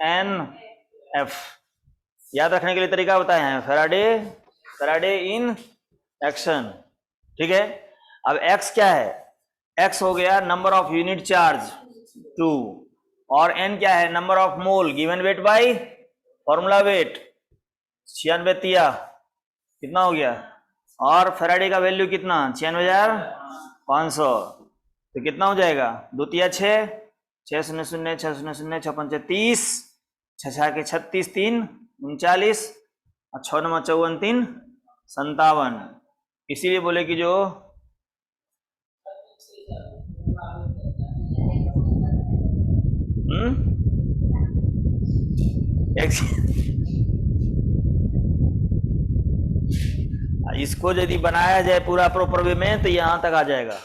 N F. याद रखने के लिए तरीका बताए हैं, फैराडे इन एक्शन। ठीक है, अब एक्स क्या है, एक्स हो गया नंबर ऑफ यूनिट चार्ज 2, और एन क्या है, number of mole given weight by formula wait 96 तिया कितना हो गया, और फैराडे का वैल्यू कितना 96,500, तो कितना हो जाएगा, 2 तिया 6, 600, 600, 6 पंचे 30, 6 के 36, 3 39, और 6 नंबर 54, 3 57। इसीलिए बोले कि जो इसको यदि बनाया जाए पूरा प्रॉपर वे में तो यहां तक आ जाएगा।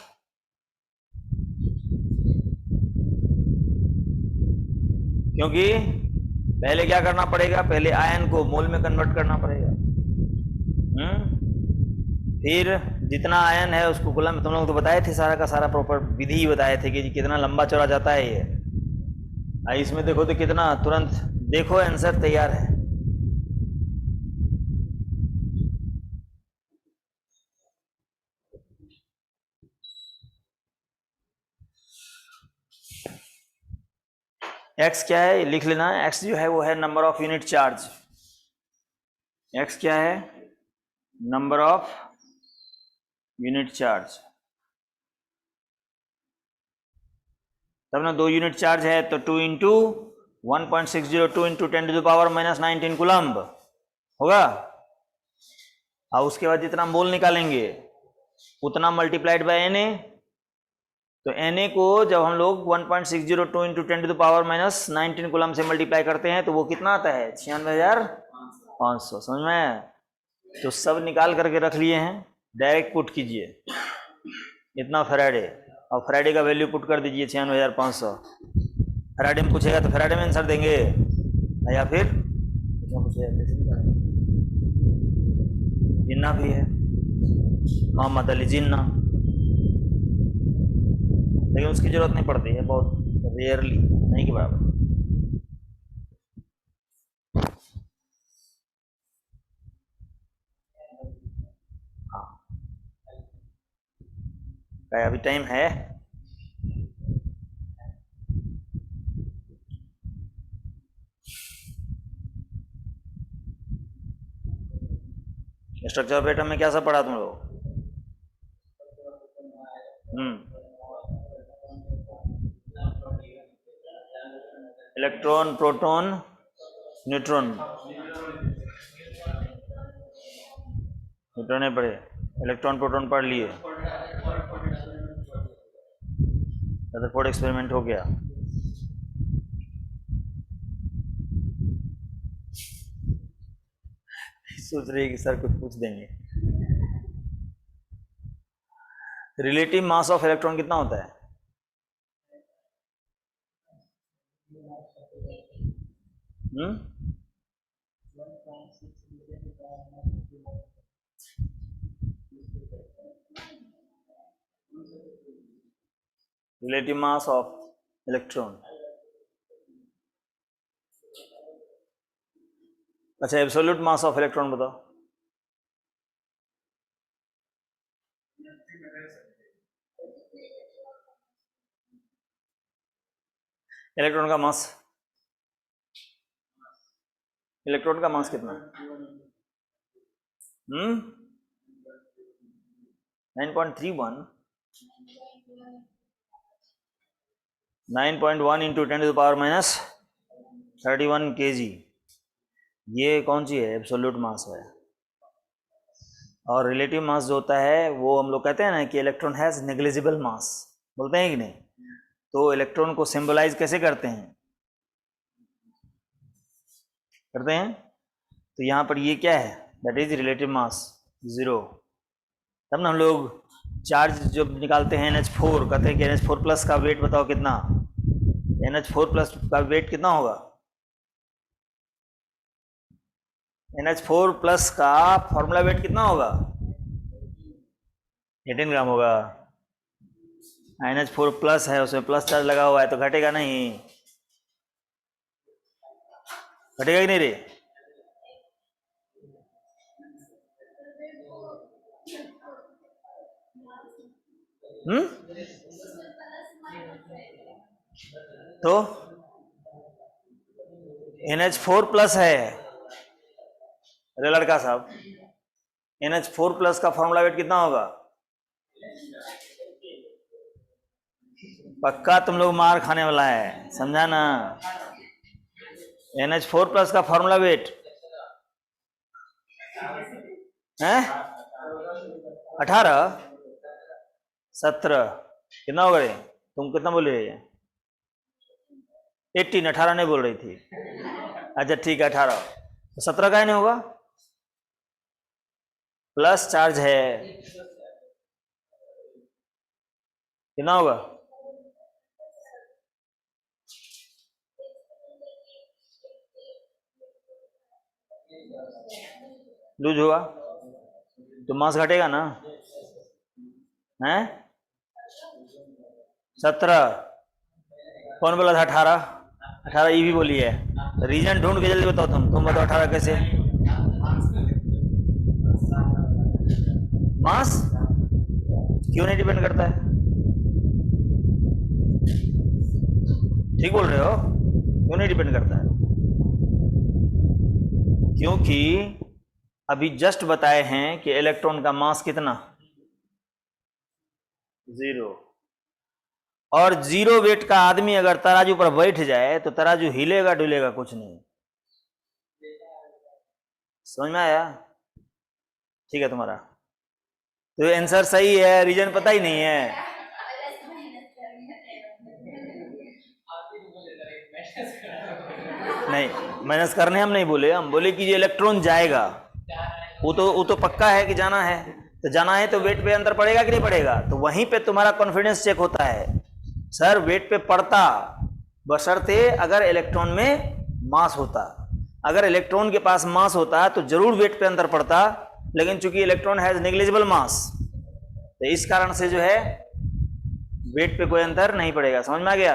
क्योंकि पहले क्या करना पड़ेगा, पहले आयन को मोल में कन्वर्ट करना पड़ेगा, फिर जितना आयन है उसको कूलम में, तुम लोग तो बताए थे सारा का सारा प्रॉपर विधि बताए थे कि कितना लंबा चौड़ा जाता है ये। इसमें देखो तो कितना तुरंत देखो आंसर तैयार है। एक्स क्या है लिख लेना, एक्स जो है वो है number of unit charge. X क्या है, नंबर ऑफ यूनिट चार्ज। तब ना 2 यूनिट चार्ज है तो 2 इंटू 1.602 इंटू 10⁻⁻19 कूलम्ब होगा। और उसके बाद जितना मोल निकालेंगे उतना मल्टीप्लाइड बाय एन ए, तो एन ए को जब हम लोग 1.602 इंटू 10⁻⁻19 कूलम्ब से मल्टीप्लाई करते हैं तो वो कितना आता है 96,500। समझ में, तो सब निकाल करके रख लिए हैं, डायरेक्ट पुट कीजिए इतना फैराडे, और फैराडे का वैल्यू पुट कर दीजिए 96,500। फैराडे में पूछेगा तो फैराडे में आंसर देंगे, या फिर जिन्ना भी है, मोहम्मद अली जिन्ना, लेकिन उसकी जरूरत नहीं पड़ती है, बहुत रेयरली, नहीं के बराबर। हाँ, अभी टाइम है, स्ट्रक्चर ऑफ एटम में क्या सब पढ़ा तुम लोग? Electron, proton, neutron. न्यूट्रॉन पढ़े, इलेक्ट्रॉन प्रोटॉन पढ़ लिए, रदरफोर्ड एक्सपेरिमेंट हो गया। सोच रही है कि सर कुछ पूछ देंगे। रिलेटिव मास ऑफ इलेक्ट्रॉन कितना होता है? रिलेटिव मास ऑफ इलेक्ट्रॉन, अच्छा एब्सोल्यूट मास ऑफ इलेक्ट्रॉन बताओ। इलेक्ट्रॉन का मास, इलेक्ट्रॉन का मास कितना है? 9.31, 9.1 इंटू 10⁻31 kg, ये कौन सी है, एब्सोल्यूट मास है। और रिलेटिव मास जो होता है वो हम लोग कहते हैं ना कि इलेक्ट्रॉन हैज नेग्लिजिबल मास, बोलते हैं कि नहीं? तो इलेक्ट्रॉन को सिंबलाइज कैसे करते हैं, तो यहाँ पर ये क्या है, दैट इज रिलेटिव मास 0। तब ना हम लोग चार्ज जब निकालते हैं NH4, कहते हैं कि NH4 प्लस का वेट बताओ कितना, NH4 प्लस का वेट कितना होगा, NH4 प्लस का फॉर्मूला वेट कितना होगा, 18 ग्राम होगा। NH4 प्लस है, उसमें प्लस चार्ज लगा हुआ है तो घटेगा नहीं, घटेगा कि नहीं रे? तो NH4 प्लस है। अरे लड़का साहब, NH4 प्लस का फॉर्मूला वेट कितना होगा? पक्का तुम लोग मार खाने वाला है, समझा ना? NH4 प्लस का फॉर्मूला वेट है 18 17 कितना होगा रे? तुम कितना बोल रही है? 18, 18 नहीं बोल रही थी। अच्छा ठीक है 18, तो 17 का ही नहीं होगा, प्लस चार्ज है, कितना होगा? लूज हुआ तो मास घटेगा ना? हैं 17, कौन बोला था 18? 18 ये भी बोली है। रीजन ढूंढ के जल्दी बताओ, तुम बताओ 18 कैसे? मास क्यों नहीं डिपेंड करता है? ठीक बोल रहे हो, क्यों नहीं डिपेंड करता है? क्योंकि अभी जस्ट बताए हैं कि इलेक्ट्रॉन का मास कितना? 0। और 0 वेट का आदमी अगर तराजू पर बैठ जाए तो तराजू हिलेगा डुलेगा कुछ नहीं। समझ में आया? ठीक है तुम्हारा, तो आंसर सही है, रीजन पता ही नहीं है। नहीं, माइनस करने हम नहीं बोले, हम बोले कि ये इलेक्ट्रॉन जाएगा, वो तो पक्का है कि जाना है, तो जाना है तो वेट पे अंतर पड़ेगा कि नहीं पड़ेगा? तो वहीं पे तुम्हारा कॉन्फिडेंस चेक होता है, सर वेट पे पड़ता बशर्ते अगर इलेक्ट्रॉन में मास होता। अगर इलेक्ट्रॉन के पास मास होता तो जरूर वेट पे अंतर पड़ता, लेकिन चूंकि इलेक्ट्रॉन हैज नेग्लिजिबल मास, तो इस कारण से जो है वेट पे कोई अंतर नहीं पड़ेगा। समझ में आ गया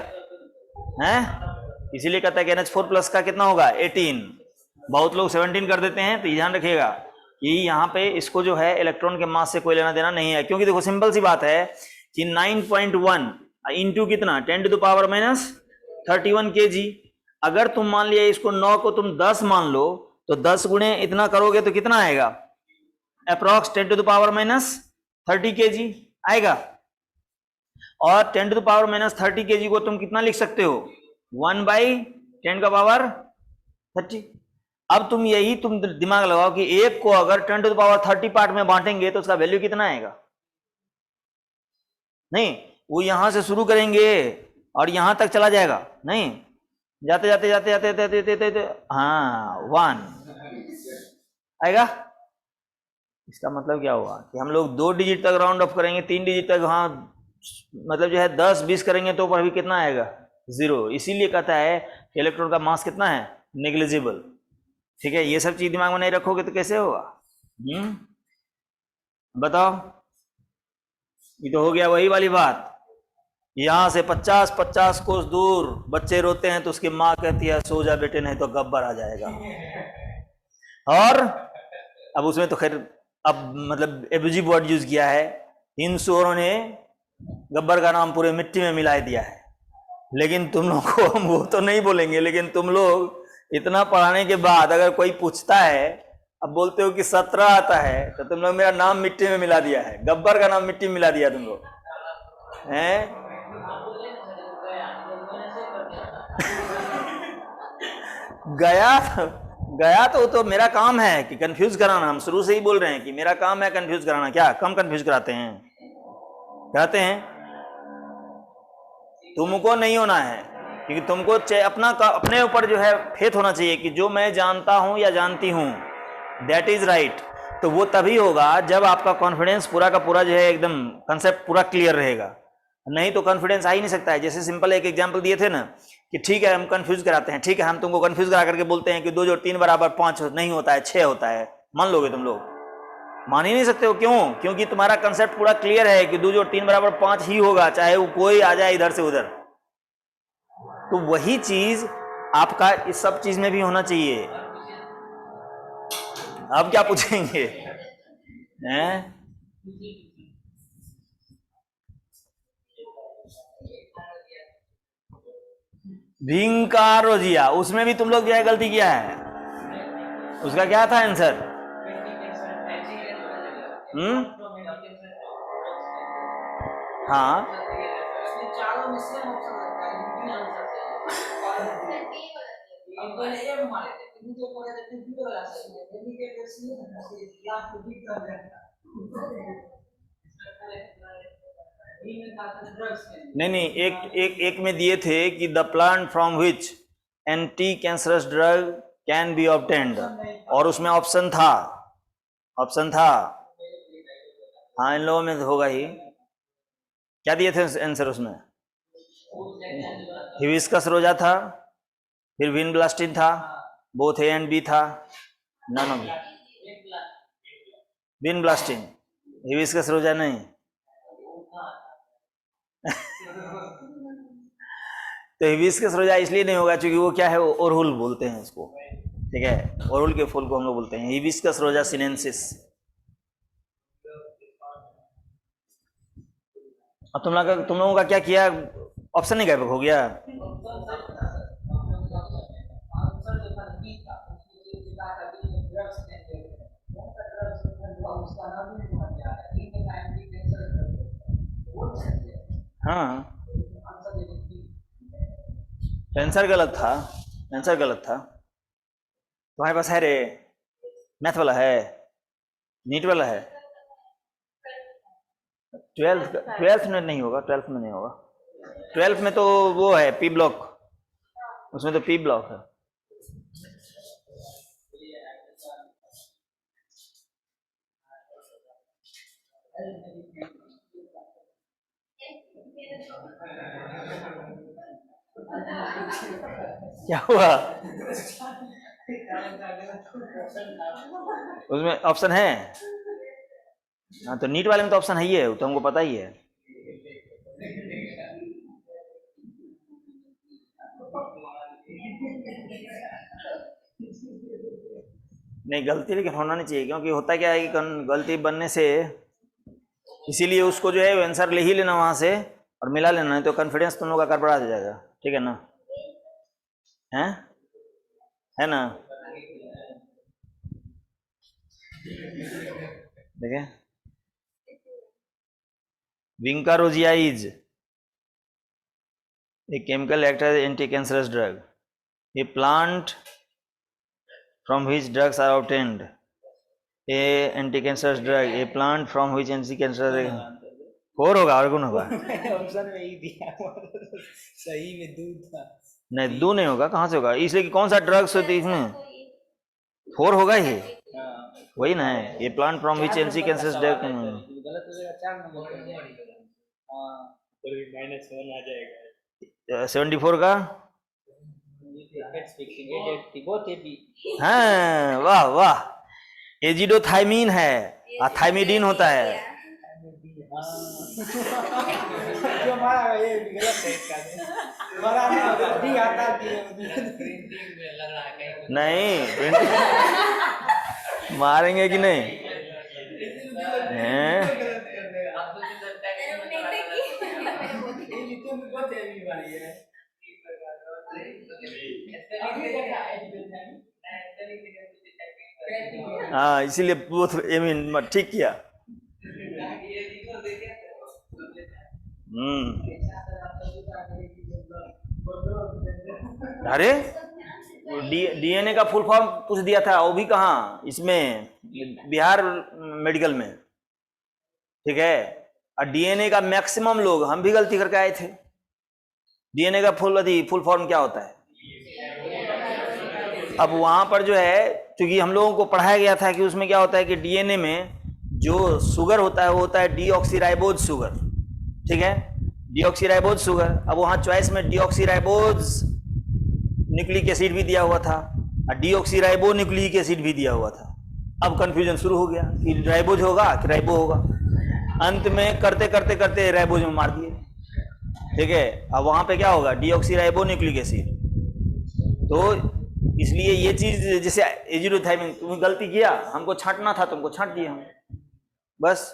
है? इसीलिए कहता है कि NH4 प्लस का कितना होगा? 18। बहुत लोग 17 कर देते हैं, तो ध्यान रखिएगा कि यहाँ पे इसको जो है इलेक्ट्रॉन के मास से कोई लेना देना नहीं है, क्योंकि देखो सिंपल सी बात है कि 9.1 इंटू कितना 10⁻31 kg। अगर तुम मान लिया इसको 9 को तुम 10 मान लो, तो 10 गुणे इतना करोगे तो कितना आएगा? अप्रॉक्स 10⁻30 kg आएगा। और 10⁻30 kg को तुम कितना लिख सकते हो? 1/10⁻30। अब तुम यही तुम दिमाग लगाओ कि एक को अगर 10⁻30 पार्ट में बांटेंगे तो उसका वैल्यू कितना आएगा? नहीं, वो यहां से शुरू करेंगे और यहां तक चला जाएगा, नहीं जाते जाते जाते जाते जाते जाते, जाते, हाँ 1 आएगा। इसका मतलब क्या हुआ कि हम लोग 2 डिजिट तक राउंड ऑफ करेंगे, 3 डिजिट तक, हाँ मतलब जो है 10-20 करेंगे तो पर भी कितना आएगा? 0। इसीलिए कहता है कि इलेक्ट्रॉन का मास कितना है? नेग्लिजिबल। ठीक है, ये सब चीज दिमाग में नहीं रखोगे तो कैसे होगा? बताओ। ये तो हो गया वही वाली बात, यहां से 50-50 कोस दूर बच्चे रोते हैं तो उसकी माँ कहती है सो जा बेटे नहीं तो गब्बर आ जाएगा। और अब उसमें तो खैर अब मतलब एब्यूजिव वर्ड यूज किया है, इन सुअरों ने गब्बर का नाम पूरे मिट्टी में मिला दिया है। लेकिन तुम लोग को हम वो तो नहीं बोलेंगे, लेकिन तुम लोग इतना पढ़ाने के बाद अगर कोई पूछता है, अब बोलते हो कि 17 आता है, तो तुम लोग मेरा नाम मिट्टी में मिला दिया है, गब्बर का नाम मिट्टी में मिला दिया तुम लोग हैं। गया तो मेरा काम है कि कंफ्यूज कराना। हम शुरू से ही बोल रहे हैं कि मेरा काम है कंफ्यूज कराना। क्या कम कंफ्यूज कराते हैं? कहते हैं तुमको नहीं होना है, क्योंकि तुमको अपने ऊपर जो है फेथ होना चाहिए कि जो मैं जानता हूं या जानती हूं दैट इज राइट। तो वो तभी होगा जब आपका कॉन्फिडेंस पूरा का पूरा जो है एकदम कंसेप्ट पूरा क्लियर रहेगा, नहीं तो कॉन्फिडेंस आ ही नहीं सकता है। जैसे सिंपल एक एग्जांपल दिए थे ना कि ठीक है हम कंफ्यूज कराते हैं, ठीक है हम तुमको कंफ्यूज करा करके बोलते हैं कि 2 जोड़ 3 बराबर 5 नहीं होता है 6 होता है, मान लोगे? तुम लोग मान ही नहीं सकते हो। क्यों? क्योंकि तुम्हारा कंसेप्ट पूरा क्लियर है कि 2 जोड़ 3 बराबर 5 ही होगा, चाहे वो कोई आ जाए इधर से उधर। तो वही चीज आपका इस सब चीज में भी होना चाहिए। अब क्या पूछेंगे हैं? भिंकारोजिया, उसमें भी तुम लोग जो है गलती किया है। उसका क्या था आंसर? हाँ नहीं नहीं, एक में दिए थे कि the plant from which anti cancerous drug can be obtained, और उसमें ऑप्शन था हाँ इन लोगों में होगा ही। क्या दिए थे आंसर उसमें? हिबिस्कस रोजा था, फिर विनब्लास्टिन था, बोथ ए एंड बी था, नन ऑफ विनब्लास्टिन, हिबिस्कस रोजा नहीं। तो हिबिस्कस रोजा इसलिए नहीं होगा क्योंकि वो क्या है, वो ओरहुल बोलते हैं उसको, ठीक है, ओरहुल के फूल को हम लोग बोलते हैं हिबिस्कस रोजा सिनेंसिस। अब तुम लोगों का क्या किया? ऑप्शन नहीं गायब हो गया? हाँ आंसर गलत था, आंसर गलत था। तुम्हारे पास है रे, मैथ वाला है, नीट वाला है। 12th में नहीं होगा, 12th में नहीं होगा। 12th में तो वो है पी ब्लॉक, उसमें तो पी ब्लॉक है। क्या हुआ? उसमें ऑप्शन है? हाँ तो नीट वाले में तो ऑप्शन है ही है, तो हमको पता ही है। नहीं गलती लेकिन होना नहीं चाहिए, क्योंकि होता क्या है कि गलती बनने से, इसीलिए उसको जो है आंसर ले ही लेना वहां से और मिला लेना, नहीं तो कॉन्फिडेंस तुम लोग का गड़बड़ा जाएगा, ठीक है ना? है ना? देखिए, विंकारोजिया is a chemical act as anti-cancerous drug, a plant from which drugs are obtained, a anti-cancerous drug, a plant from which anti-cancerous 4 होगा और कौन होगा? ऑप्शन में ही दिया सही में दूध था। नहीं दूध नहीं होगा, कहाँ से होगा? इसलिए कि कौन सा ड्रग्स होती है इसमें? 4 होगा ही, वही ना है, ये plant from which anti-cancerous drug। गलत हो जाएगा 4 नंबर, हां तो -1 आ जाएगा। 74 का हाँ, वाह वाह, एजिडोथाइमिन है, थाइमिडीन होता है। जो हमारा ये गलत है इसका, हमारा डी आता नहीं, मारेंगे कि नहीं हैं? हाँ इसीलिए ठीक किया। अरे डीएनए का फुल फॉर्म पूछ दिया था, वो भी कहाँ, इसमें बिहार मेडिकल में, ठीक है। और डीएनए का मैक्सिमम लोग, हम भी गलती करके आए थे। डीएनए का फुल फॉर्म क्या होता है? अब वहां पर जो है, क्योंकि हम लोगों को पढ़ाया गया था कि उसमें क्या होता है कि डीएनए में जो शुगर होता है वो होता है डीऑक्सीराइबोज शुगर, ठीक है, डीऑक्सीराइबोज शुगर। अब वहां चॉइस में डीऑक्सीराइबोज न्यूक्लिक एसिड भी दिया हुआ था और डीऑक्सीराइबो न्यूक्लिक एसिड भी दिया हुआ था। अब कंफ्यूजन शुरू हो गया कि राइबोज होगा कि राइबो होगा। अंत में करते करते करते राइबोज में मार दिए, ठीक है। अब वहां पे क्या होगा? Deoxyribo nucleic acid. तो इसलिए ये चीज जैसे एजिडोथाइमिन, तुम्हें गलती किया, हमको छांटना था, तुमको छांट दिया हम, बस।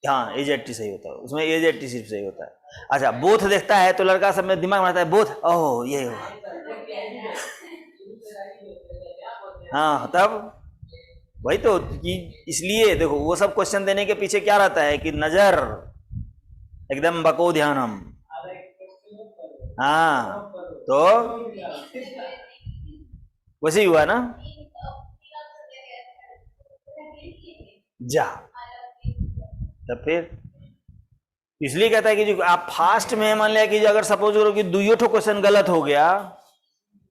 हाँ एजेटी सही होता है उसमें, एजेटी सिर्फ सही होता है। अच्छा बोथ देखता है तो लड़का सब में दिमाग में आता है बोथ, ओह ये होगा। हाँ तब वही तो कि इसलिए देखो वो सब क्वेश्चन देने के पीछे क्या रहता है कि नजर एकदम बको ध्यानम। हाँ तो वैसे ही हुआ ना, जा तब फिर इसलिए कहता है कि जो आप फास्ट में मान लिया कि जो अगर सपोज करो कि दुइयो ठो क्वेश्चन गलत हो गया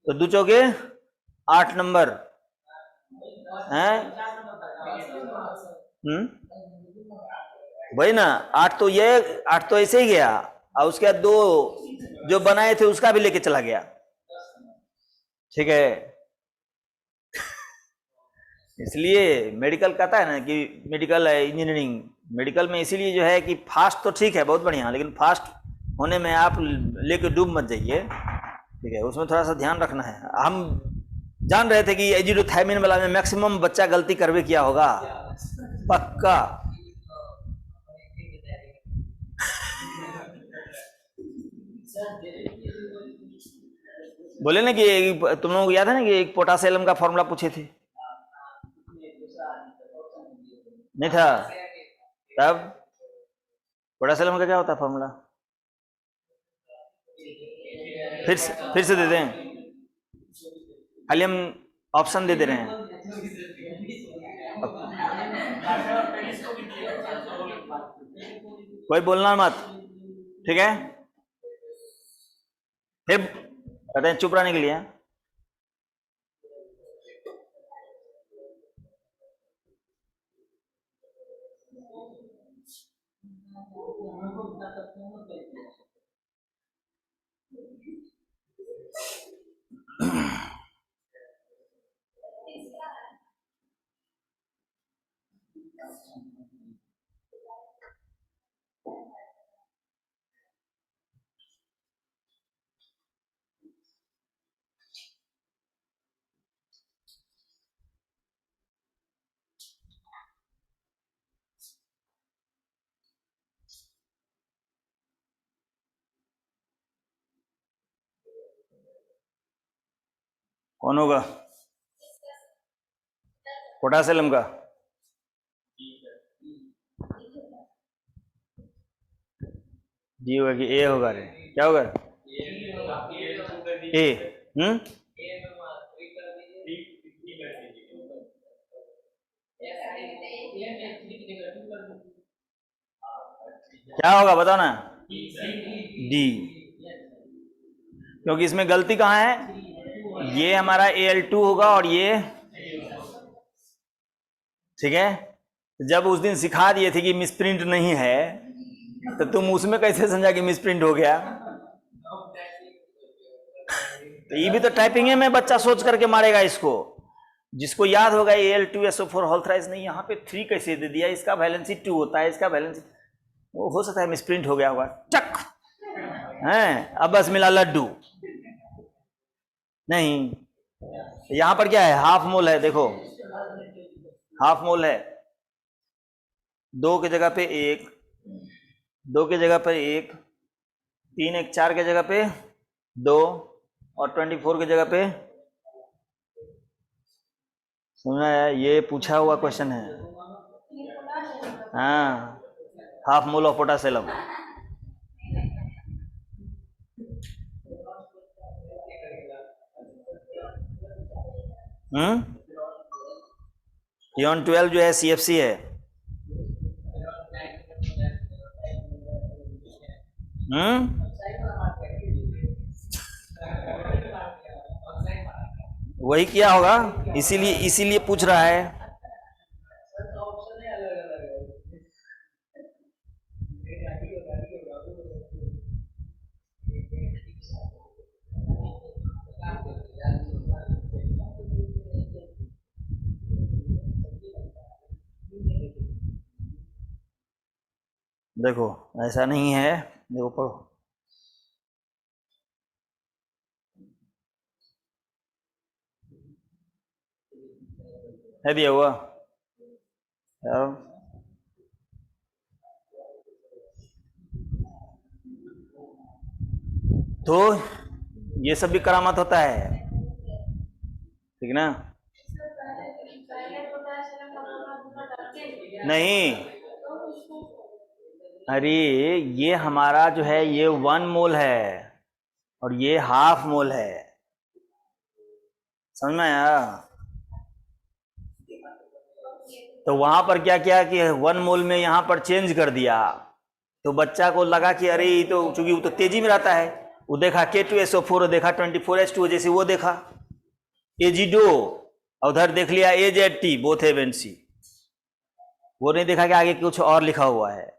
तो दो चौके 8 नंबर हैं। वही ना, 8 तो ये 8 तो ऐसे ही गया, और उसके बाद 2 जो बनाए थे उसका भी लेके चला गया, ठीक है। इसलिए मेडिकल कहता है ना कि मेडिकल इंजीनियरिंग, मेडिकल में इसीलिए जो है कि फास्ट तो ठीक है बहुत बढ़िया, लेकिन फास्ट होने में आप लेके डूब मत जाइए, ठीक है, उसमें थोड़ा सा ध्यान रखना है। हम जान रहे थे कि एजिडोथाइमिन वाला में मैक्सिमम बच्चा गलती करवे किया होगा पक्का। बोले ना कि तुम लोगों को याद है ना कि एक पोटासियम का फॉर्मूला पूछे थे, नहीं था? तब पोटासियम का क्या होता है फॉर्मूला? फिर से दे दें, खाली हम ऑप्शन दे दे रहे हैं। कोई बोलना मत, ठीक है। फिर कहते हैं चुप रहने के लिए। कौन होगा? पोटासियम का डी होगा कि ए होगा? रे क्या होगा? ए। क्या होगा बताओ ना? डी, क्योंकि इसमें गलती कहाँ है, ये हमारा Al2 होगा और ये, ठीक है। जब उस दिन सिखा दिए थे कि मिसप्रिंट नहीं है तो तुम उसमें कैसे समझा कि मिसप्रिंट हो गया? तो ये भी तो टाइपिंग है, में बच्चा सोच करके मारेगा इसको, जिसको याद होगा Al2SO4 होल थ्राइस नहीं, यहाँ पे 3 कैसे दे दिया, इसका वैलेंसी 2 होता है, इसका वैलेंसी, वो हो सकता है मिसप्रिंट हो गया होगा, चक है। अब बस मिला लड्डू, नहीं यहाँ पर क्या है, हाफ मोल है, देखो हाफ मोल है, 2 की जगह पे 1, 2 की जगह पे 1, 3 1 4 की जगह पे 2 और 24 की जगह पे, सुना है ये पूछा हुआ क्वेश्चन है। हाँ half mole of potassium. Even 12 जो है CFC है। वही किया होगा, इसीलिए पूछ रहा है। देखो ऐसा नहीं है, देखो पढ़ो, है दिया हुआ। अब तो ये सब भी करामत होता है, ठीक ना? नहीं, अरे ये हमारा जो है ये 1 मोल है और ये हाफ मोल है, समझ में आया? तो वहां पर क्या किया कि 1 मोल में यहां पर चेंज कर दिया, तो बच्चा को लगा कि अरे ये तो चूंकि वो तो तेजी में रहता है, वो देखा K2SO4 देखा 24H2 जैसे वो देखा एजिडो, उधर देख लिया AZT बोथ एवेंसी, वो नहीं देखा कि आगे कुछ और लिखा हुआ है।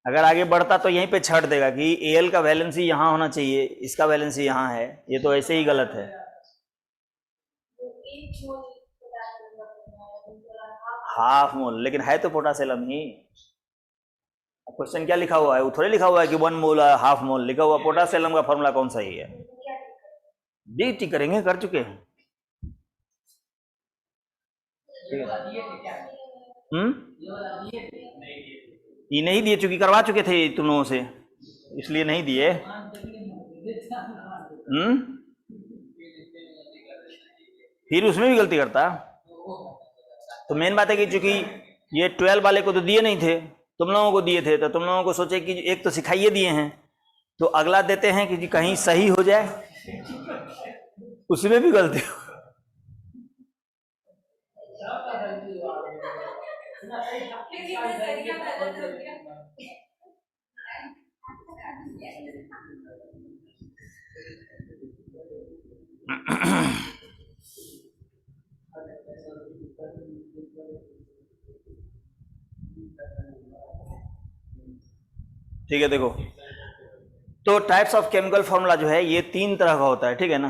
अगर आगे बढ़ता तो यहीं पे छाट देगा कि Al का वैलेंसी यहाँ होना चाहिए, इसका वैलेंसी यहाँ है, ये तो ऐसे ही गलत है। हाफ मोल, लेकिन है तो पोटासिलम ही। क्वेश्चन क्या लिखा हुआ है? वो थोड़े लिखा हुआ है कि 1 मोल हाफ मोल, लिखा हुआ पोटासिलम का फॉर्मूला कौन सही है। डी करेंगे, कर चुके हैं। ये नहीं दिए, चूंकि करवा चुके थे तुम लोगों से, इसलिए नहीं दिए। फिर उसमें भी गलती करता। तो मेन बात है कि चूंकि ये 12 वाले को तो दिए नहीं थे, तुम लोगों को दिए थे, तो तुम लोगों को सोचे कि एक तो सिखाइए दिए हैं, तो अगला देते हैं कि कहीं सही हो जाए, उसमें भी गलती हो। ठीक है, देखो तो टाइप्स ऑफ केमिकल फॉर्मूला जो है ये 3 तरह का होता है, ठीक है ना?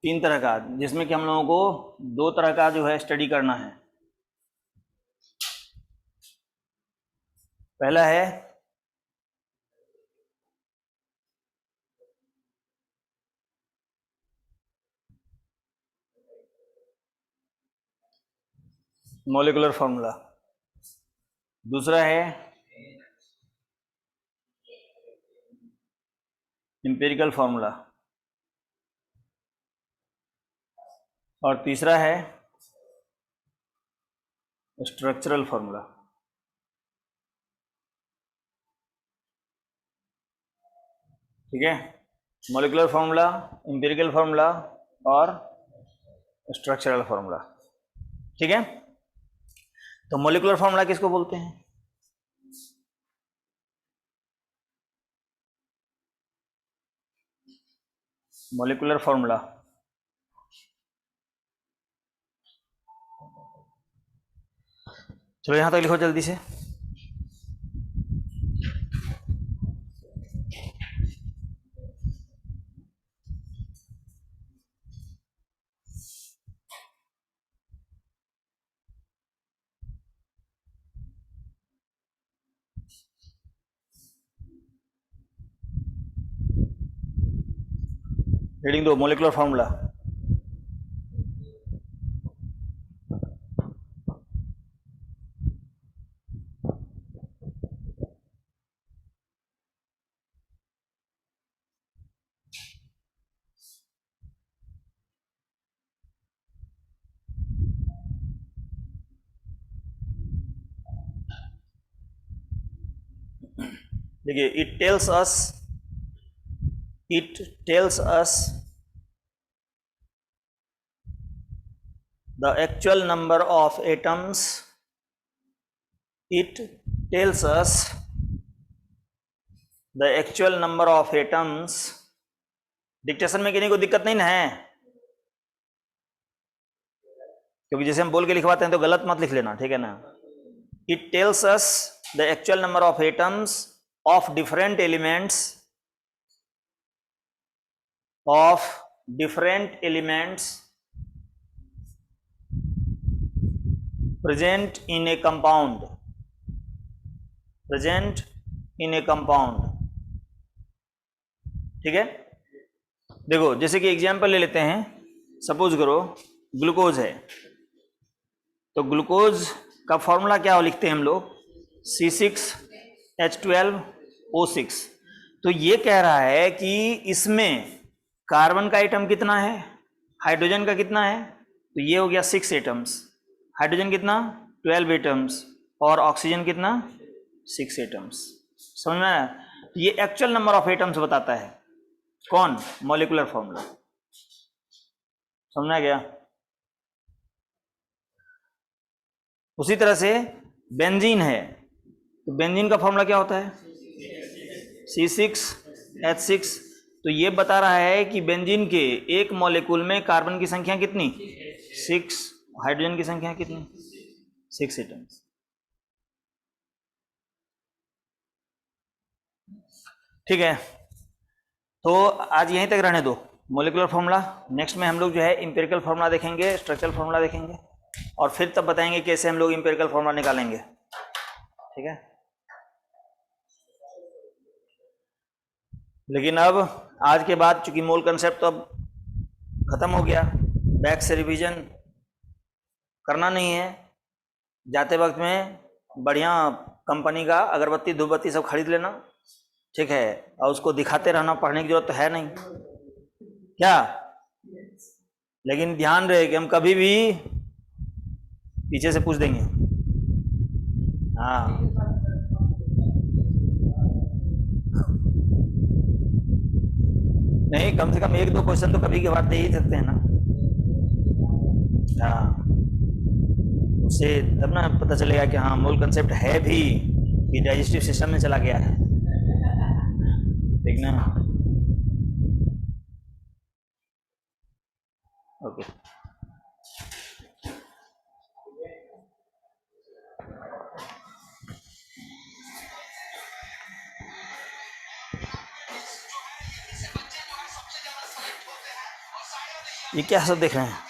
3 तरह का, जिसमें कि हम लोगों को 2 तरह का जो है स्टडी करना है। पहला है मॉलिक्यूलर फॉर्मूला, दूसरा है एम्पिरिकल फॉर्मूला, और तीसरा है स्ट्रक्चरल फॉर्मूला। ठीक है, मॉलिक्यूलर फॉर्मूला, एम्पिरिकल फॉर्मूला और स्ट्रक्चरल फॉर्मूला। ठीक है, तो मॉलिक्यूलर फॉर्मूला किसको बोलते हैं? मॉलिक्यूलर फॉर्मूला चलो यहां तक लिखो जल्दी से। रीडिंग दो, मॉलिक्यूलर फॉर्मूला। देखिए, it tells us the actual number of atoms. It tells us the actual number of atoms. Dictation में किसी को दिक्कत नहीं ना है? क्योंकि जैसे हम बोल के लिखवाते हैं तो गलत मत लिख लेना, ठीक है ना? It tells us the actual number of atoms of different elements present in a compound. ठीक है, देखो जैसे कि एग्जांपल ले लेते हैं, सपोज करो ग्लूकोज है, तो ग्लूकोज का फॉर्मूला क्या लिखते हैं हम लोग, C6H12O6। तो ये कह रहा है कि इसमें कार्बन का आइटम कितना है, हाइड्रोजन का कितना है, तो ये हो गया 6 एटम्स, हाइड्रोजन कितना 12 एटम्स और ऑक्सीजन कितना 6 एटम्स। समझ में आया? ये एक्चुअल नंबर ऑफ एटम्स बताता है, कौन, मॉलिक्यूलर फॉर्मूला। समझ में आ गया? उसी तरह से बेंजीन है, तो बेंजीन का फॉर्मूला क्या होता है, C6H6। तो ये बता रहा है कि बेंजीन के एक मॉलिक्यूल में कार्बन की संख्या कितनी 6, हाइड्रोजन की संख्या कितनी 6 एटम्स। ठीक है, तो आज यहीं तक रहने दो मॉलिक्यूलर फॉर्मूला। नेक्स्ट में हम लोग जो है इंपेरिकल फॉर्मूला देखेंगे, स्ट्रक्चरल फॉर्मूला देखेंगे, और फिर तब बताएंगे कैसे हम लोग इंपेरिकल फॉर्मूला निकालेंगे। ठीक है, लेकिन अब आज के बाद चूंकि मोल कंसेप्ट तो अब खत्म हो गया, बैक से रिवीजन करना नहीं है। जाते वक्त में बढ़िया कंपनी का अगरबत्ती धूपबत्ती सब खरीद लेना, ठीक है, और उसको दिखाते रहना, पढ़ने की जरूरत तो है नहीं क्या। लेकिन ध्यान रहे कि हम कभी भी पीछे से पूछ देंगे। हाँ, नहीं, कम से कम 1-2 क्वेश्चन तो कभी के बाद दे ही सकते हैं ना। हाँ, उससे तब ना पता चलेगा कि हाँ मोल कंसेप्ट है भी, कि डाइजेस्टिव सिस्टम में चला गया है। ठीक ना? ओके, ये क्या सब देख रहे हैं?